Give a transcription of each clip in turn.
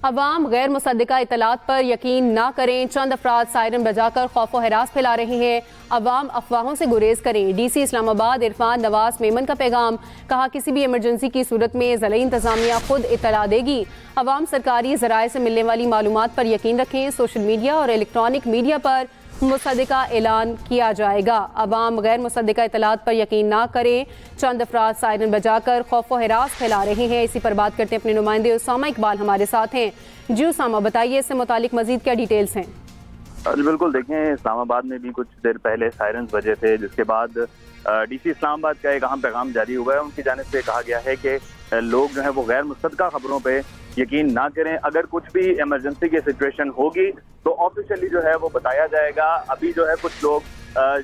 अवाम गैर मुसद्दिका इतलात पर यकीन ना करें। चंद अफराद सायरन बजाकर खौफ व हरास फैला रहे हैं। अवाम अफवाहों से गुरेज करें। DC इस्लामाबाद इरफान नवाज मेमन का पैगाम। कहा, किसी भी इमरजेंसी की सूरत में ज़िला इंतज़ामिया खुद इतला देगी। अवाम सरकारी ज़राए से मिलने वाली मालूमात पर यकीन रखें। सोशल मीडिया और इलेक्ट्रॉनिक मीडिया पर मुसद्दिका ऐलान किया जाएगा। अवाम गैर मुसद्दिका इतलात पर यकीन ना करें। चंद अफराद सायरन बजाकर खौफ व हिरास फैला रहे हैं। इसी पर बात करते हैं अपने नुमाइंदे उसामा इकबाल हमारे साथ हैं। जी उसामा, बताइए इससे मुतालिक मजीद क्या डिटेल्स हैं? बिल्कुल, देखें, इस्लामाबाद में भी कुछ देर पहले सायरन बजे थे, जिसके बाद DC इस्लामाबाद का एक अहम पैगाम जारी हुआ है। उनकी जानिब से कहा गया है कि लोग जो है वो गैर मुसद्दिका खबरों पे यकीन ना करें। अगर कुछ भी इमरजेंसी की सिचुएशन होगी तो ऑफिशियली जो है वो बताया जाएगा। अभी जो है कुछ लोग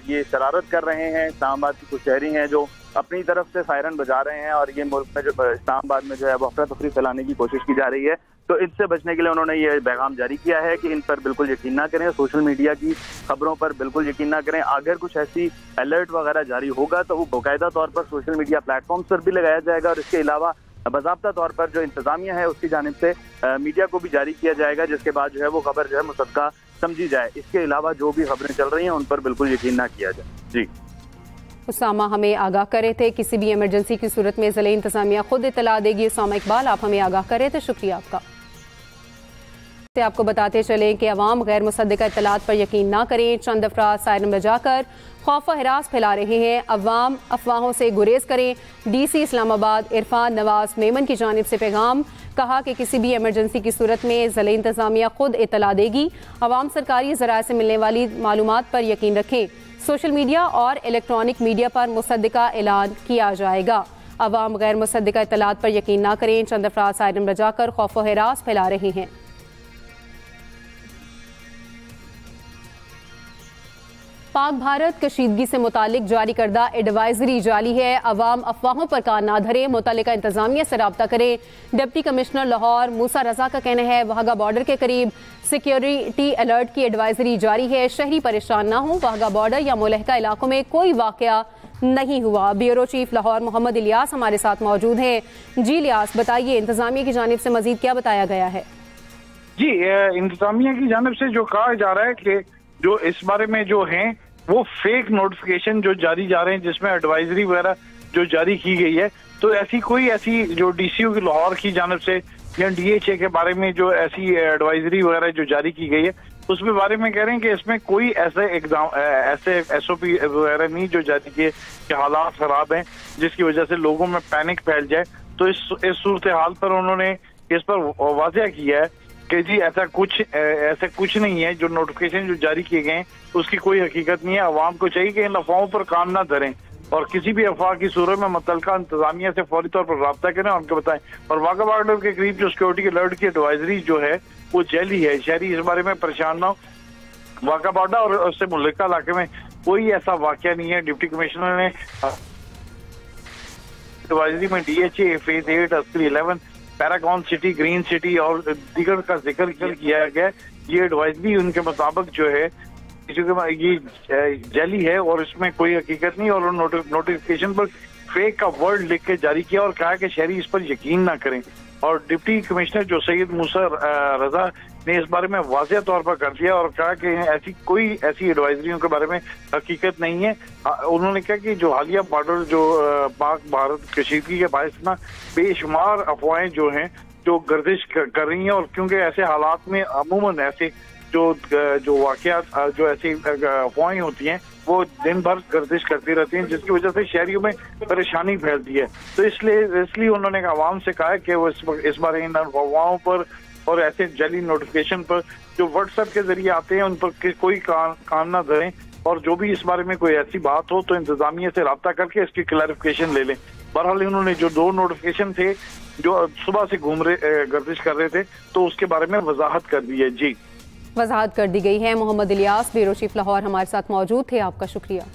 ये शरारत कर रहे हैं। इस्लामाबाद की कुछ शहरी हैं जो अपनी तरफ से सायरन बजा रहे हैं और ये मुल्क में जो इस्लामाबाद में जो है वो अफरा तफरी फैलाने की कोशिश की जा रही है। तो इससे बचने के लिए उन्होंने ये पैगाम जारी किया है कि इन पर बिल्कुल यकीन ना करें। सोशल मीडिया की खबरों पर बिल्कुल यकीन ना करें। अगर कुछ ऐसी अलर्ट वगैरह जारी होगा तो वो बाकायदा तौर पर सोशल मीडिया प्लेटफॉर्म्स पर भी लगाया जाएगा और इसके अलावा बाज़ाब्ता तौर पर जो इंतजामिया है उसकी जानिब से मीडिया को भी जारी किया जाएगा, जिसके बाद जो है वो खबर जो है मुसद्दिका समझी जाए। इसके अलावा जो भी खबरें चल रही हैं उन पर बिल्कुल यकीन ना किया जाए। जी उसामा हमें आगाह कर रहे थे, किसी भी इमरजेंसी की सूरत में ज़िला इंतजामिया खुद इतला देगी। उसामा इकबाल, आप हमें आगाह कर रहे थे, शुक्रिया आपका। आपको बताते चलें कि अवाम गैर मुसद्दिका इतलात पर यकीन ना करें। चंद अफराद सायरन बजाकर खौफ व हिरास फैला रहे हैं। अवाम अफवाहों से गुरेज करें। DC इस्लामाबाद इरफान नवाज मेमन की जानिब से पैगाम। कहा कि किसी भी इमरजेंसी की सूरत में ज़िला इंतजामिया खुद इतला देगी। अवाम सरकारी ज़राए से मिलने वाली मालूमात पर यकीन रखें। सोशल मीडिया और इलेक्ट्रॉनिक मीडिया पर मुसद्दिका ऐलान किया जाएगा। अवाम गैर मुसद्दिका इतलात पर यकीन ना करें। चंद अफराद सायरन बजाकर खौफ व हिरास फैला रहे हैं। पाक भारत कशीदगी से मुतालिक जारी करदा एडवाइजरी जाली है। अवाम अफवाहों पर कान ना धरें। मुतल्लिका इंतजामिया से रब्ता करें। डिप्टी कमिश्नर लाहौर मूसा रजा का कहना है वाघा बॉर्डर के करीब सिक्योरिटी अलर्ट की एडवाइजरी जारी है। शहरी परेशान ना हो। वाघा बॉर्डर या मुलहका इलाकों में कोई वाकया नहीं हुआ। ब्यूरो चीफ लाहौर मोहम्मद इलियास हमारे साथ मौजूद हैं। जी इलियास, बताइए इंतजामिया की जानिब से मजीद क्या बताया गया है? जी, इंतजामिया की जानिब से जो कहा जा रहा है कि जो इस बारे में जो हैं वो फेक नोटिफिकेशन जो जारी जा रहे हैं, जिसमें एडवाइजरी वगैरह जो जारी की गई है, तो ऐसी जो DCO की लाहौर की जानिब से या DHA के बारे में जो ऐसी एडवाइजरी वगैरह जो जारी की गई है उसमें बारे में कह रहे हैं कि इसमें कोई ऐसे SOP वगैरह नहीं जो जारी किए कि हालात खराब हैं जिसकी वजह से लोगों में पैनिक फैल जाए। तो इस सूरत हाल पर उन्होंने इस पर वाज़ेह किया है कि जी ऐसा कुछ नहीं है। जो नोटिफिकेशन जो जारी किए गए हैं उसकी कोई हकीकत नहीं है। अवाम को चाहिए कि इन अफवाहों पर काम ना धरें और किसी भी अफवाह की सूरत में मुतल्लिका इंतजामिया से फौरी तौर पर रब्ता करें और उनको बताएं। और वाघा बॉर्डर के करीब जो सिक्योरिटी अलर्ट की एडवाइजरी जो है वो जाली है। शहरी इस बारे में परेशान ना हो। वाघा बॉर्डर और उससे मुल्लिका इलाके में कोई ऐसा वाकया नहीं है। डिप्टी कमिश्नर ने एडवाइजरी में DHA phase 8 Askari 11 Paragon city, green city और दीगर का जिक्र किया गया। ये एडवाइजरी उनके मुताबिक जो है ये जाली है और इसमें कोई हकीकत नहीं। और नोटिफिकेशन पर फेक का वर्ड लिख के जारी किया और कहा कि शहरी इस पर यकीन ना करें। और डिप्टी कमिश्नर जो सैयद मूसा रजा ने इस बारे में वाज़ेह तौर पर कर दिया और कहा कि कोई ऐसी एडवाइजरियों के बारे में हकीकत नहीं है। उन्होंने कहा कि जो हालिया बॉर्डर जो पाक भारत कशीदगी के बायस ना बेशुमार अफवाहें जो हैं जो गर्दिश कर रही हैं। और क्योंकि ऐसे हालात में अमूमन ऐसे जो वाकयात जो ऐसी अफवाहें होती हैं वो दिन भर गर्दिश करती रहती हैं, जिसकी वजह से शहरियों में परेशानी फैलती है। तो इसलिए उन्होंने आवाम से कहा कि वो इस बारे इन अफवाहों पर और ऐसे जाली नोटिफिकेशन पर जो व्हाट्सएप के जरिए आते हैं उन पर कोई कान ना धरें। और जो भी इस बारे में कोई ऐसी बात हो तो इंतजामिया से रब्ता करके इसकी क्लैरिफिकेशन ले लें। बहरहाल उन्होंने जो 2 नोटिफिकेशन थे जो सुबह से गर्दिश कर रहे थे तो उसके बारे में वजाहत कर दी है। जी, वजाहत कर दी गई है। मोहम्मद इलियास, ब्यूरो चीफ लाहौर हमारे साथ मौजूद थे, आपका शुक्रिया।